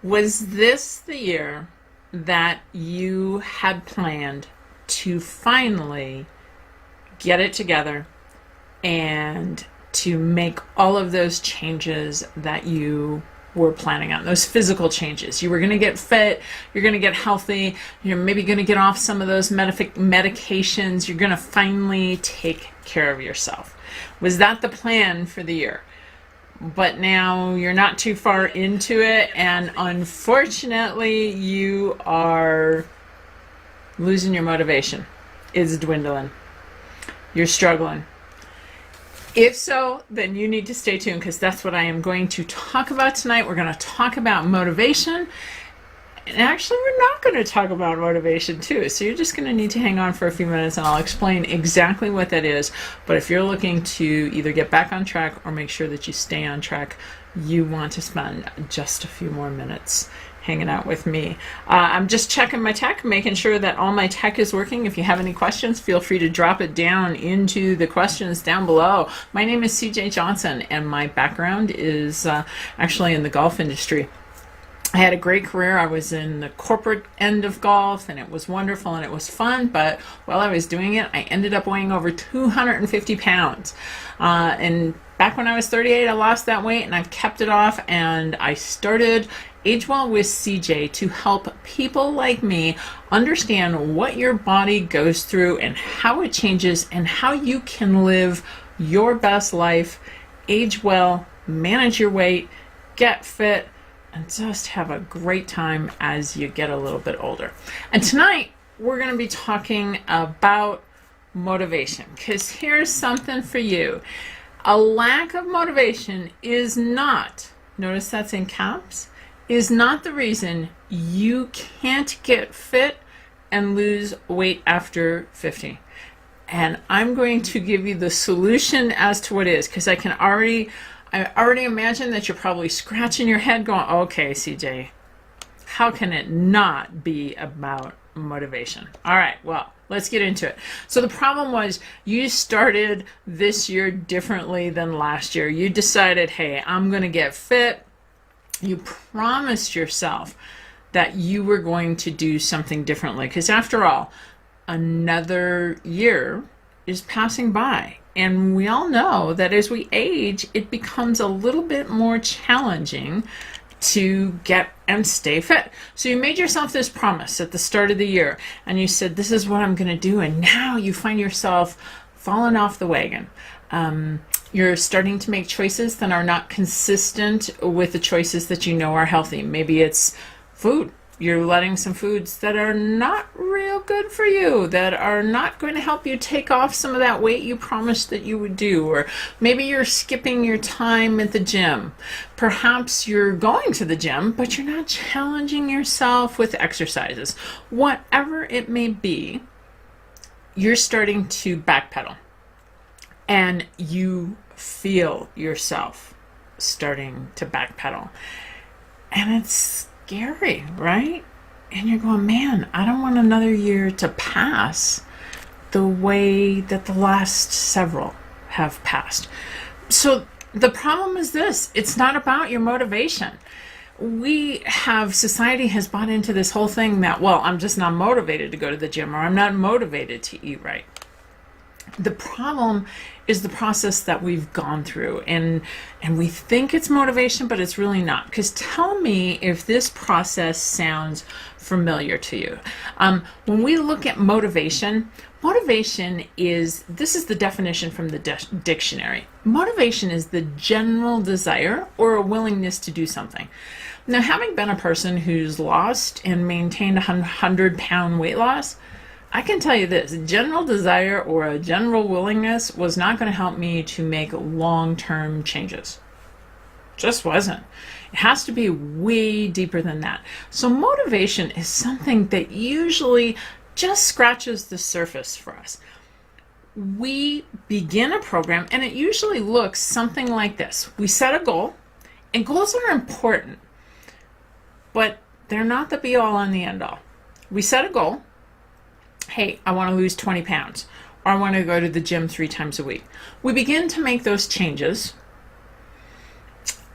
Was this the year that you had planned to finally get it together and to make all of those changes that you were planning on, those physical changes? You were going to get fit, you're going to get healthy, you're maybe going to get off some of those medications, you're going to finally take care of yourself. Was that the plan for the year? But now you're not too far into it, and unfortunately you are losing your motivation. It's dwindling. You're struggling. If so, then you need to stay tuned, because that's what I am going to talk about tonight. We're going to talk about motivation. And actually, we're not going to talk about motivation too. So you're just going to need to hang on for a few minutes and I'll explain exactly what that is. But if you're looking to either get back on track or make sure that you stay on track, you want to spend just a few more minutes hanging out with me. I'm just checking my tech, making sure that all my tech is working. If you have any questions, feel free to drop it down into the questions down below. My name is CJ Johnson and my background is actually in the golf industry. I had a great career. I was in the corporate end of golf and it was wonderful and it was fun, but while I was doing it, I ended up weighing over 250 pounds. And back when I was 38, I lost that weight and I've kept it off, and I started Age Well with CJ to help people like me understand what your body goes through and how it changes and how you can live your best life, age well, manage your weight, get fit, and just have a great time as you get a little bit older. And tonight, we're going to be talking about motivation, because here's something for you. A lack of motivation is not, notice that's in caps, is not the reason you can't get fit and lose weight after 50. And I'm going to give you the solution as to what it is, because I already imagine that you're probably scratching your head going, okay, CJ, how can it not be about motivation? All right, well, let's get into it. So the problem was you started this year differently than last year. You decided, hey, I'm going to get fit. You promised yourself that you were going to do something differently, because after all, another year is passing by. And we all know that as we age, it becomes a little bit more challenging to get and stay fit. So you made yourself this promise at the start of the year, and you said, this is what I'm going to do. And now you find yourself falling off the wagon. You're starting to make choices that are not consistent with the choices that you know are healthy. Maybe it's food. You're letting some foods that are not real good for you, that are not going to help you take off some of that weight you promised that you would do. Or maybe you're skipping your time at the gym. Perhaps you're going to the gym, but you're not challenging yourself with exercises. Whatever it may be, you're starting to backpedal. And you feel yourself starting to backpedal. And it's scary, right? And you're going, man, I don't want another year to pass the way that the last several have passed. So the problem is this: it's not about your motivation. Society has bought into this whole thing that, well, I'm just not motivated to go to the gym, or I'm not motivated to eat right. The problem is the process that we've gone through, and we think it's motivation, but it's really not. Because tell me if this process sounds familiar to you. When we look at motivation is, this is the definition from the dictionary. Motivation is the general desire or a willingness to do something. Now, having been a person who's lost and maintained a 100-pound weight loss, I can tell you this: general desire or a general willingness was not going to help me to make long-term changes. Just wasn't. It has to be way deeper than that. So motivation is something that usually just scratches the surface for us. We begin a program and it usually looks something like this. We set a goal, and goals are important, but they're not the be-all and the end-all. We set a goal. Hey, I want to lose 20 pounds, or I want to go to the gym 3 times a week. We begin to make those changes,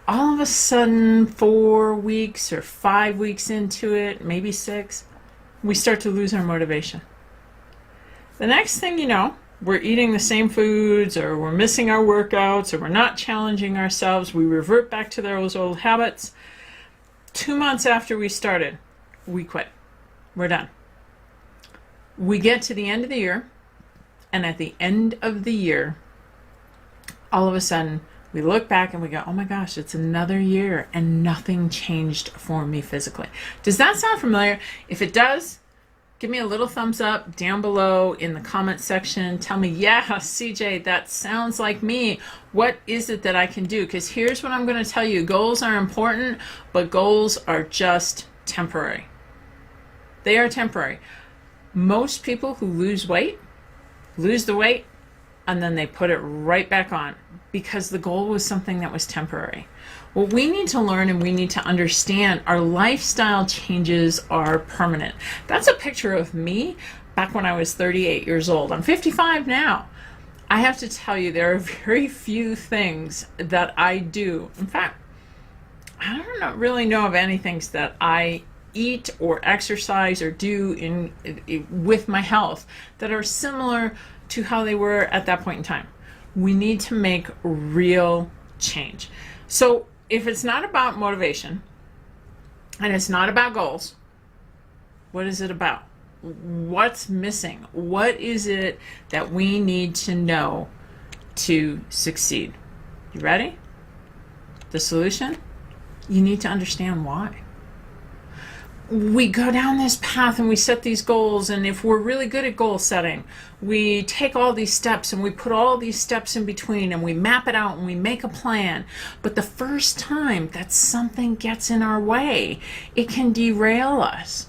all of a sudden, 4 weeks or 5 weeks into it, maybe 6, we start to lose our motivation. The next thing you know, we're eating the same foods, or we're missing our workouts, or we're not challenging ourselves. We revert back to those old habits. 2 months after we started, we quit. We're done. We get to the end of the year, and at the end of the year, all of a sudden, we look back and we go, oh my gosh, it's another year and nothing changed for me physically. Does that sound familiar? If it does, give me a little thumbs up down below in the comment section. Tell me, yeah, CJ, that sounds like me. What is it that I can do? Because here's what I'm going to tell you. Goals are important, but goals are just temporary. They are temporary. Most people who lose the weight, and then they put it right back on because the goal was something that was temporary. What we need to learn and we need to understand, our lifestyle changes are permanent. That's a picture of me back when I was 38 years old. I'm 55 now. I have to tell you, there are very few things that I do. In fact, I don't really know of any things that I eat or exercise or do with my health that are similar to how they were at that point in time. We need to make real change. So if it's not about motivation and it's not about goals, what is it about? What's missing? What is it that we need to know to succeed? You ready? The solution? You need to understand why. We go down this path and we set these goals, and if we're really good at goal setting, we take all these steps and we put all these steps in between and we map it out and we make a plan. But the first time that something gets in our way, it can derail us,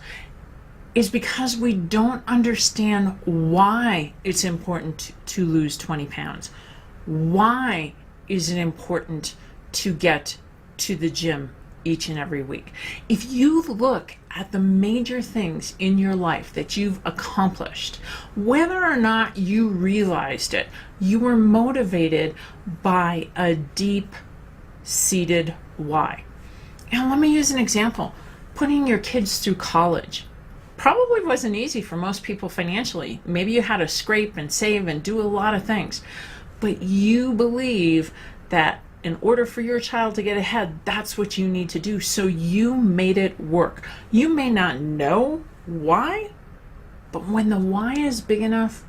is because we don't understand why it's important to lose 20 pounds. Why is it important to get to the gym each and every week? If you look at the major things in your life that you've accomplished, whether or not you realized it, you were motivated by a deep-seated why. And let me use an example. Putting your kids through college probably wasn't easy for most people financially. Maybe you had to scrape and save and do a lot of things, but you believe that in order for your child to get ahead, that's what you need to do. So you made it work. You may not know why, but when the why is big enough,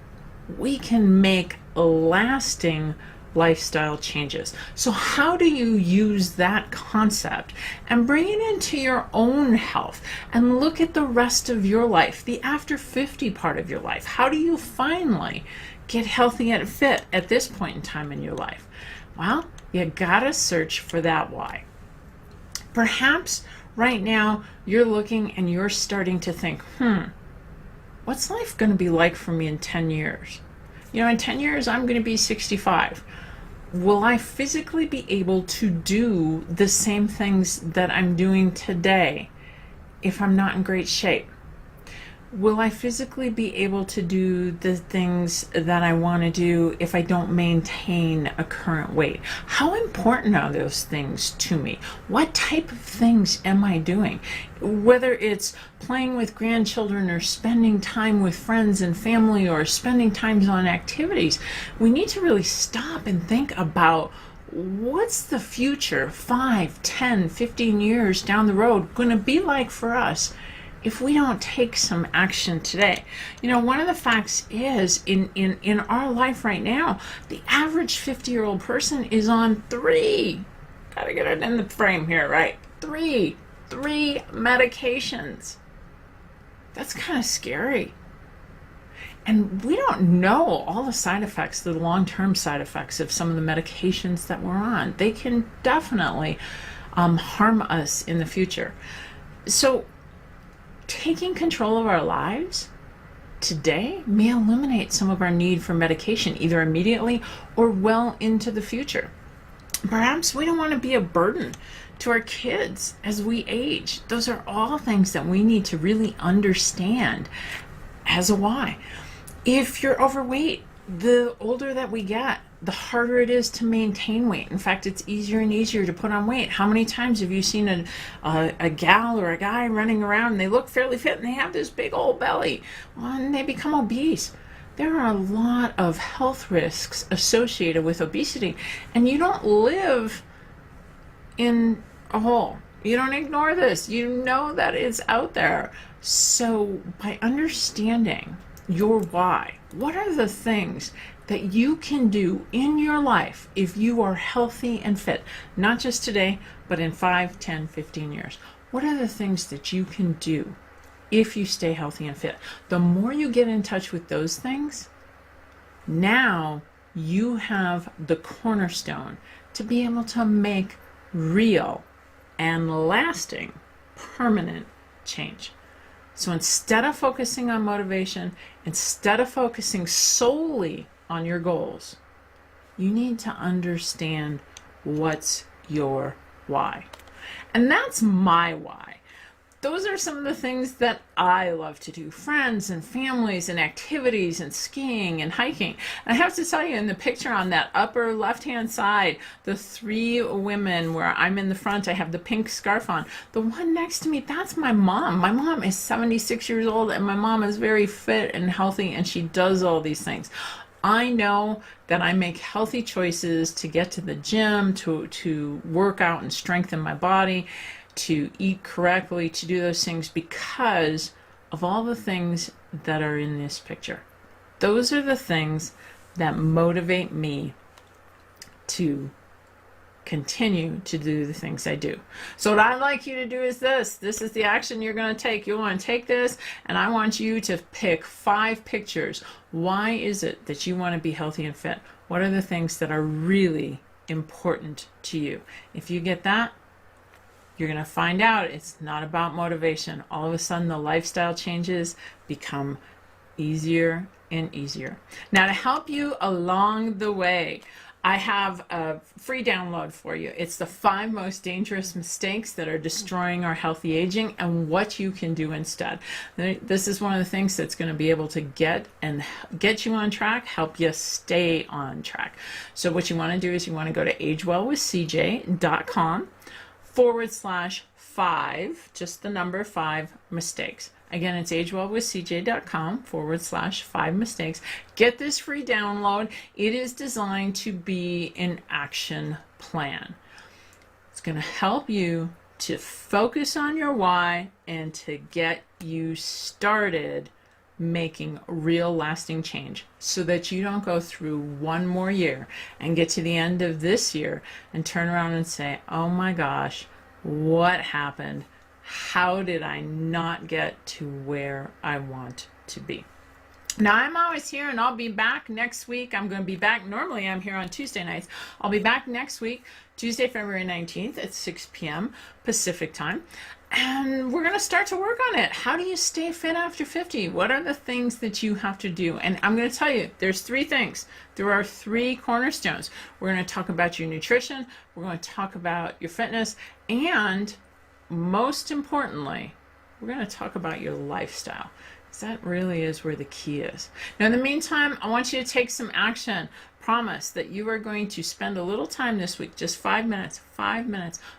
we can make lasting lifestyle changes. So how do you use that concept and bring it into your own health and look at the rest of your life, the after 50 part of your life? How do you finally get healthy and fit at this point in time in your life? Well, you gotta search for that why. Perhaps right now you're looking and you're starting to think, what's life gonna be like for me in 10 years? You know, in 10 years, I'm gonna be 65. Will I physically be able to do the same things that I'm doing today if I'm not in great shape? Will I physically be able to do the things that I want to do if I don't maintain a current weight? How important are those things to me? What type of things am I doing? Whether it's playing with grandchildren or spending time with friends and family or spending time on activities, we need to really stop and think about what's the future 5, 10, 15 years down the road going to be like for us if we don't take some action today. You know, one of the facts is in our life right now, the average 50-year-old person is on 3, gotta get it in the frame here, right? 3 medications. That's kind of scary. And we don't know all the side effects, the long-term side effects of some of the medications that we're on. They can definitely harm us in the future. So taking control of our lives today may eliminate some of our need for medication, either immediately or well into the future. Perhaps we don't want to be a burden to our kids as we age. Those are all things that we need to really understand as a why. If you're overweight, the older that we get, the harder it is to maintain weight. In fact, it's easier and easier to put on weight. How many times have you seen a gal or a guy running around and they look fairly fit and they have this big old belly? Well, and they become obese. There are a lot of health risks associated with obesity, and you don't live in a hole. You don't ignore this. You know that it's out there. So by understanding your why, what are the things that you can do in your life if you are healthy and fit, not just today, but in 5, 10, 15 years? What are the things that you can do if you stay healthy and fit? The more you get in touch with those things, now you have the cornerstone to be able to make real and lasting, permanent change. So instead of focusing on motivation, instead of focusing solely on your goals, you need to understand what's your why. And that's my why. Those are some of the things that I love to do. Friends and families and activities and skiing and hiking. And I have to tell you, in the picture on that upper left-hand side, the 3 women where I'm in the front, I have the pink scarf on. The one next to me, that's my mom. My mom is 76 years old, and my mom is very fit and healthy, and she does all these things. I know that I make healthy choices to get to the gym, to work out and strengthen my body, to eat correctly, to do those things because of all the things that are in this picture. Those are the things that motivate me to continue to do the things I do. So what I'd like you to do is this. This is the action you're going to take. You want to take this, and I want you to pick 5 pictures. Why is it that you want to be healthy and fit? What are the things that are really important to you? If you get that, you're going to find out it's not about motivation. All of a sudden, the lifestyle changes become easier and easier. Now, to help you along the way, I have a free download for you. It's the 5 most dangerous mistakes that are destroying our healthy aging and what you can do instead. This is one of the things that's going to be able to get you on track, help you stay on track. So what you want to do is you want to go to agewellwithcj.com/5, just the number 5 mistakes. Again, it's agewellwithcj.com/5 mistakes. Get this free download. It is designed to be an action plan. It's going to help you to focus on your why and to get you started making real lasting change so that you don't go through one more year and get to the end of this year and turn around and say, oh my gosh, what happened? How did I not get to where I want to be? Now, I'm always here, and I'll be back next week. I'm going to be back. Normally, I'm here on Tuesday nights. I'll be back next week, Tuesday, February 19th at 6 p.m. Pacific time. And we're going to start to work on it. How do you stay fit after 50? What are the things that you have to do? And I'm going to tell you, there's 3 things. There are 3 cornerstones. We're going to talk about your nutrition. We're going to talk about your fitness. And most importantly, we're going to talk about your lifestyle. Because that really is where the key is. Now, in the meantime, I want you to take some action. Promise that you are going to spend a little time this week, just 5 minutes,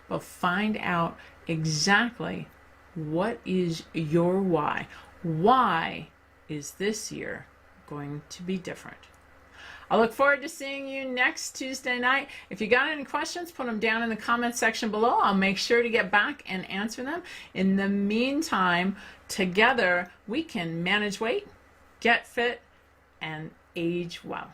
but find out exactly what is your why. Why is this year going to be different? I look forward to seeing you next Tuesday night. If you got any questions, put them down in the comment section below. I'll make sure to get back and answer them. In the meantime, together we can manage weight, get fit, and age well.